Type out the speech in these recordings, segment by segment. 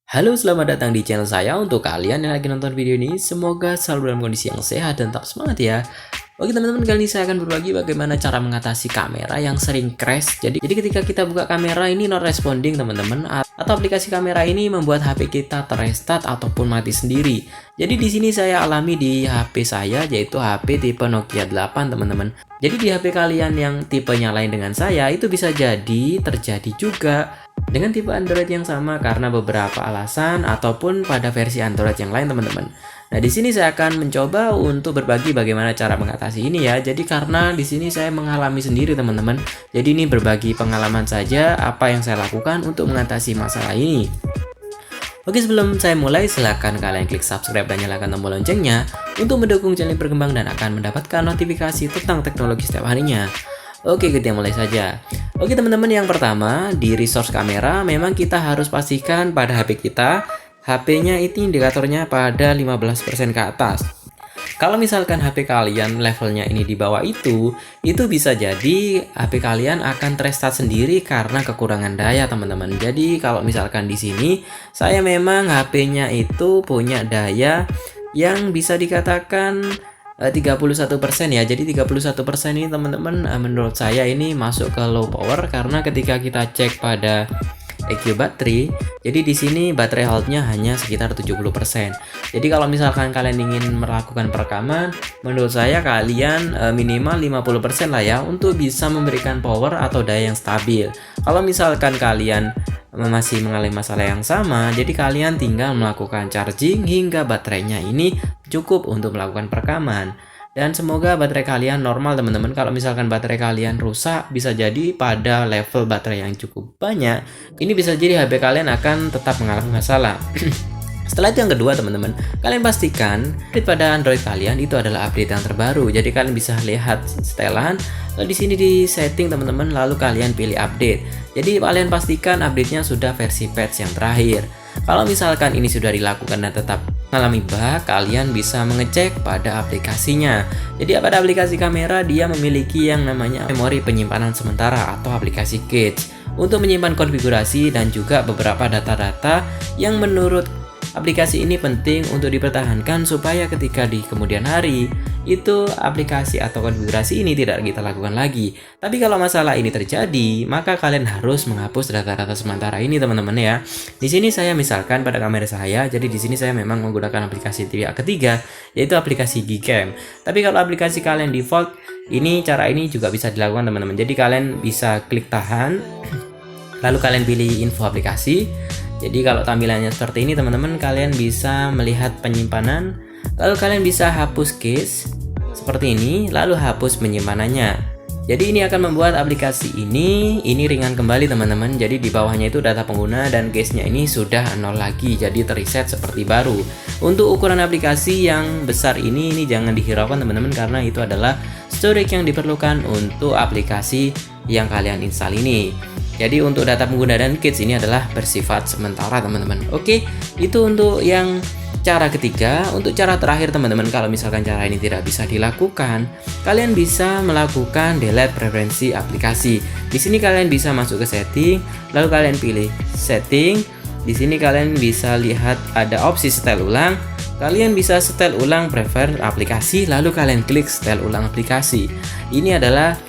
Halo, selamat datang di channel saya. Untuk kalian yang lagi nonton video ini, semoga selalu dalam kondisi yang sehat dan tetap semangat ya. Oke teman-teman, kali ini saya akan berbagi bagaimana cara mengatasi kamera yang sering crash. Jadi ketika kita buka kamera ini not responding teman-teman, atau aplikasi kamera ini membuat HP kita terrestart ataupun mati sendiri. Jadi di sini saya alami di HP saya, yaitu HP tipe Nokia 8 teman-teman. Jadi di HP kalian yang tipenya lain dengan saya itu bisa jadi terjadi juga dengan tipe Android yang sama karena beberapa alasan ataupun pada versi Android yang lain teman-teman. Nah, di sini saya akan mencoba untuk berbagi bagaimana cara mengatasi ini ya. Jadi karena di sini saya mengalami sendiri teman-teman. Jadi ini berbagi pengalaman saja apa yang saya lakukan untuk mengatasi masalah ini. Oke, sebelum saya mulai, silahkan kalian klik subscribe dan nyalakan tombol loncengnya untuk mendukung channel berkembang dan akan mendapatkan notifikasi tentang teknologi setiap harinya. Oke, kita mulai saja. Oke teman-teman, yang pertama di resource kamera memang kita harus pastikan pada HP kita HP-nya itu indikatornya pada 15% ke atas. Kalau misalkan HP kalian levelnya ini di bawah itu bisa jadi HP kalian akan restart sendiri karena kekurangan daya teman-teman. Jadi kalau misalkan di sini saya memang HP-nya itu punya daya yang bisa dikatakan 31% ya. Jadi 31% ini teman-teman menurut saya ini masuk ke low power karena ketika kita cek pada EQ baterai, jadi di sini baterai health-nya hanya sekitar 70%. Jadi kalau misalkan kalian ingin melakukan perekaman, menurut saya kalian minimal 50% lah ya untuk bisa memberikan power atau daya yang stabil. Kalau misalkan kalian masih mengalami masalah yang sama, jadi kalian tinggal melakukan charging hingga baterainya ini cukup untuk melakukan perekaman. Dan semoga baterai kalian normal teman-teman. Kalau misalkan baterai kalian rusak, bisa jadi pada level baterai yang cukup banyak, ini bisa jadi HP kalian akan tetap mengalami masalah. Setelah itu yang kedua teman-teman, kalian pastikan update pada Android kalian itu adalah update yang terbaru. Jadi kalian bisa lihat setelan, lalu di sini di setting teman-teman, lalu kalian pilih update. Jadi kalian pastikan update-nya sudah versi patch yang terakhir. Kalau misalkan ini sudah dilakukan dan tetap mengalami bug, kalian bisa mengecek pada aplikasinya. Jadi pada aplikasi kamera dia memiliki yang namanya memori penyimpanan sementara atau aplikasi cache untuk menyimpan konfigurasi dan juga beberapa data-data yang menurut aplikasi ini penting untuk dipertahankan supaya ketika di kemudian hari itu aplikasi atau konfigurasi ini tidak kita lakukan lagi. Tapi kalau masalah ini terjadi, maka kalian harus menghapus data-data sementara ini teman-teman ya. Di sini saya misalkan pada kamera saya, jadi di sini saya memang menggunakan aplikasi pihak ketiga yaitu aplikasi Gcam. Tapi kalau aplikasi kalian default, ini cara ini juga bisa dilakukan teman-teman. Jadi kalian bisa klik tahan, lalu kalian pilih info aplikasi. Jadi kalau tampilannya seperti ini teman-teman, kalian bisa melihat penyimpanan, lalu kalian bisa hapus case seperti ini, lalu hapus penyimpanannya. Jadi ini akan membuat aplikasi ini ringan kembali teman-teman. Jadi di bawahnya itu data pengguna dan case-nya ini sudah nol lagi, jadi teriset seperti baru. Untuk ukuran aplikasi yang besar ini jangan dihiraukan teman-teman, karena itu adalah storage yang diperlukan untuk aplikasi yang kalian install ini. Jadi untuk data pengguna dan kits ini adalah bersifat sementara teman-teman. Oke, itu untuk yang cara ketiga. Untuk cara terakhir teman-teman, kalau misalkan cara ini tidak bisa dilakukan, kalian bisa melakukan delete preferensi aplikasi. Di sini kalian bisa masuk ke setting, lalu kalian pilih setting. Di sini kalian bisa lihat ada opsi setel ulang. Kalian bisa setel ulang prefer aplikasi, lalu kalian klik setel ulang aplikasi. Ini adalah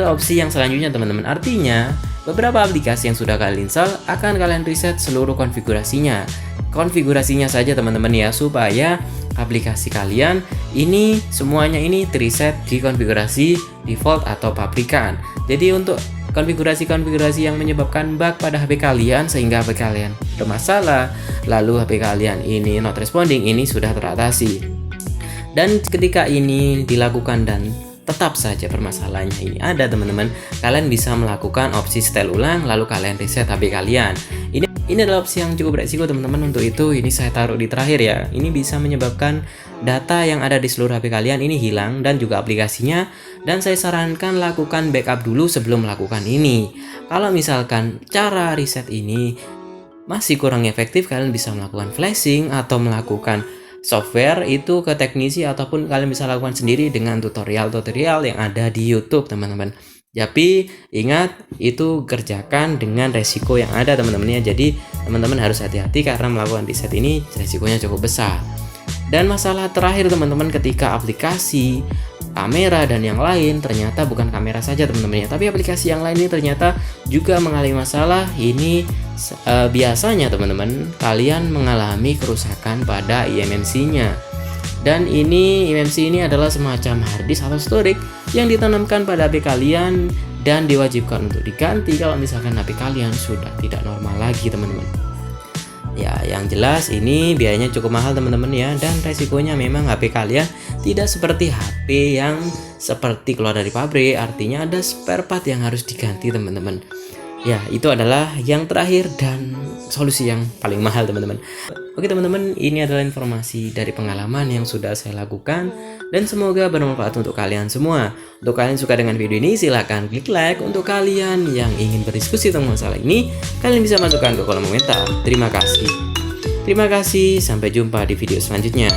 opsi yang selanjutnya teman-teman. Artinya beberapa aplikasi yang sudah kalian install akan kalian reset seluruh konfigurasinya. Konfigurasinya saja teman-teman ya, supaya aplikasi kalian ini semuanya ini reset di konfigurasi default atau pabrikan. Jadi untuk konfigurasi-konfigurasi yang menyebabkan bug pada HP kalian sehingga HP kalian bermasalah, lalu HP kalian ini not responding, ini sudah teratasi. Dan ketika ini dilakukan dan tetap saja permasalahannya ini ada teman-teman, kalian bisa melakukan opsi setel ulang lalu kalian reset HP kalian. Ini adalah opsi yang cukup beresiko teman-teman. Untuk itu ini saya taruh di terakhir ya. Ini bisa menyebabkan data yang ada di seluruh HP kalian ini hilang dan juga aplikasinya, dan saya sarankan lakukan backup dulu sebelum melakukan ini. Kalau misalkan cara reset ini masih kurang efektif, kalian bisa melakukan flashing atau melakukan software itu ke teknisi, ataupun kalian bisa lakukan sendiri dengan tutorial-tutorial yang ada di YouTube teman-teman. Tapi ingat, itu kerjakan dengan resiko yang ada teman-teman ya. Jadi teman-teman harus hati-hati karena melakukan riset ini resikonya cukup besar. Dan masalah terakhir teman-teman, ketika aplikasi, kamera dan yang lain, ternyata bukan kamera saja teman-teman ya, tapi aplikasi yang lain ini ternyata juga mengalami masalah. Ini biasanya teman-teman kalian mengalami kerusakan pada eMMC-nya. Dan ini eMMC ini adalah semacam harddisk atau storage yang ditanamkan pada HP kalian dan diwajibkan untuk diganti kalau misalkan HP kalian sudah tidak normal lagi teman-teman. Ya, yang jelas ini biayanya cukup mahal teman-teman ya, dan resikonya memang HP kalian tidak seperti HP yang seperti keluar dari pabrik, artinya ada spare part yang harus diganti teman-teman. Ya, itu adalah yang terakhir dan solusi yang paling mahal teman-teman. Oke teman-teman, ini adalah informasi dari pengalaman yang sudah saya lakukan dan semoga bermanfaat untuk kalian semua. Untuk kalian suka dengan video ini, silahkan klik like. Untuk kalian yang ingin berdiskusi tentang masalah ini, kalian bisa masukkan ke kolom komentar. Terima kasih. Sampai jumpa di video selanjutnya.